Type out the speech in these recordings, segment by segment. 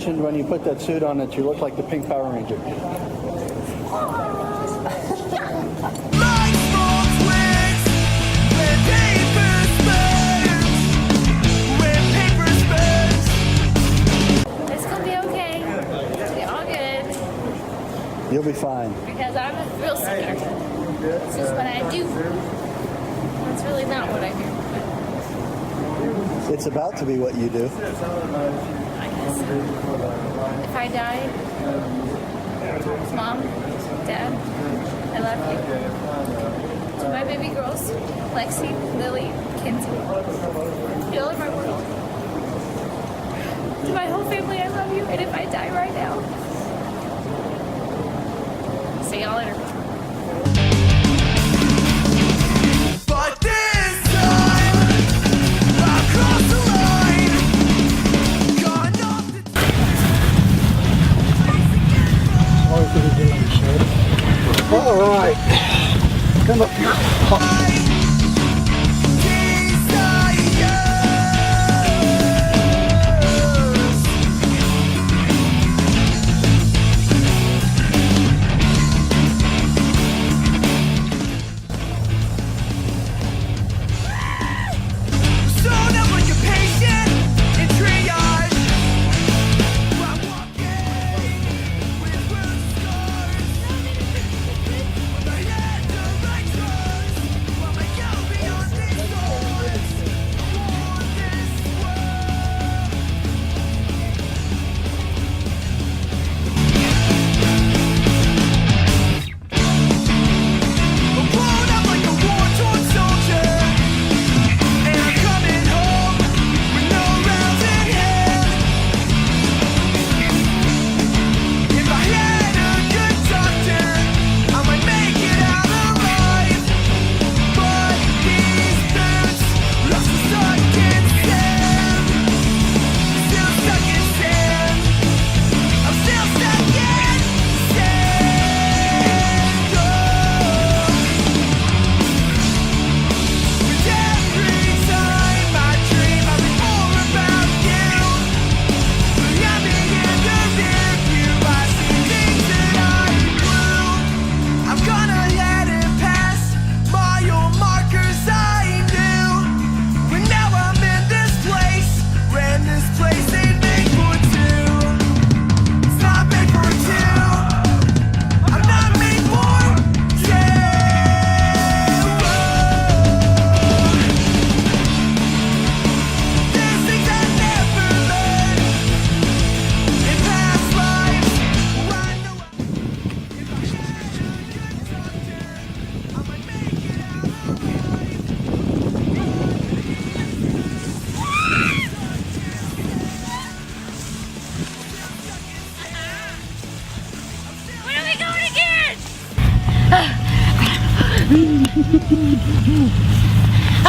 mentioned when you put that suit on that you look like the Pink Power Ranger. It's gonna be okay. It's gonna be all good. You'll be fine. Because I'm a real singer. It's just what I do. It's really not what I do. It's about to be what you do. I guess. If I die, Mom, Dad, I love you. To my baby girls, Lexi, Lily, Kinsey, you all in my world. To my whole family, I love you. And if I die right now, see y'all later. But this time, I crossed the line. Gone off the All right. Come up here.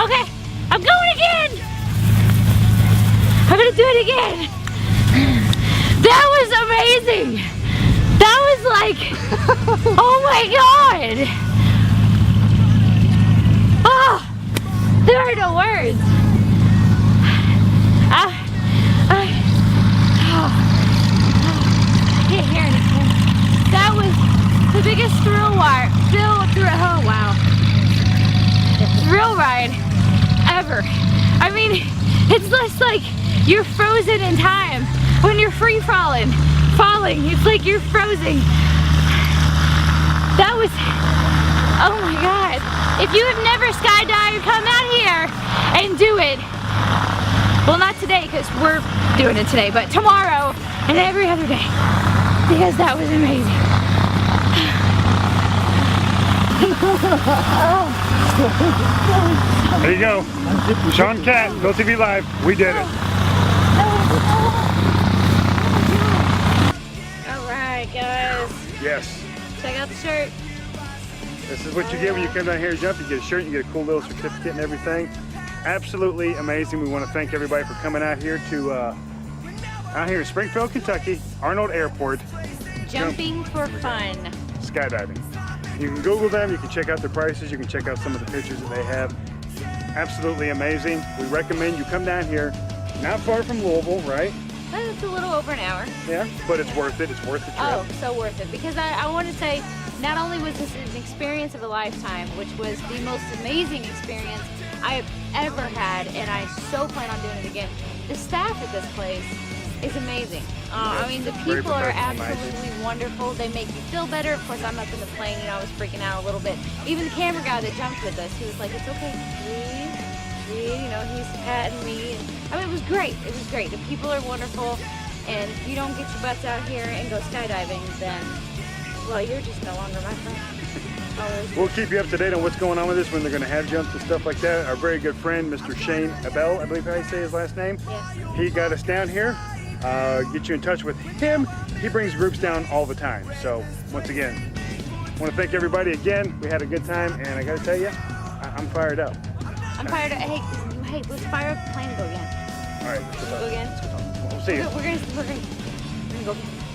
Okay, I'm going again. I'm gonna do it again. That was amazing. That was like, oh my God. Oh, there are no words. I can't hear anything. That was the biggest thrill ride. Oh wow. Thrill ride ever. I mean, it's just like you're frozen in time when you're free falling. It's like you're frozen. That was, oh my God. If you have never skydived, come out here and do it. Well, not today because we're doing it today, but tomorrow and every other day because that was amazing. There you go. Sean Cat, Ville TV Live. We did it. Alright, guys. Yes. Check out the shirt. This is what you get when you come down here and jump. You get a shirt, you get a cool little certificate and everything. Absolutely amazing. We want to thank everybody for coming out here to out here in Springfield, Kentucky, Arnold Airport. Jumping for fun. Skydiving. You can Google them, you can check out their prices, you can check out some of the pictures that they have. Absolutely amazing. We recommend you come down here, not far from Louisville, right? It's a little over an hour. Yeah, but it's worth it. It's worth the trip. Oh, so worth it. Because I want to say, not only was this an experience of a lifetime, which was the most amazing experience I have ever had, and I so plan on doing it again. The staff at this place is amazing. I mean, the Very people are professional, absolutely wonderful. They make you feel better. Of course, I'm up in the plane, you know, I was freaking out a little bit. Even the camera guy that jumped with us, he was like, it's okay, breathe, you know, he's patting me. I mean, it was great. It was great. The people are wonderful, and if you don't get your butts out here and go skydiving, then, well, you're just no longer my friend. We'll keep you up to date on what's going on with this when they're going to have jumps and stuff like that. Our very good friend, Mr. Shane Abel, I believe how you say his last name. Yes. He got us down here. Get you in touch with him. He brings groups down all the time. So once again, I want to thank everybody again. We had a good time, and I got to tell you, I'm fired up. I'm fired up. Hey, let's fire up the plane and go again. All right, let's Go again? We'll see you. We're gonna go again.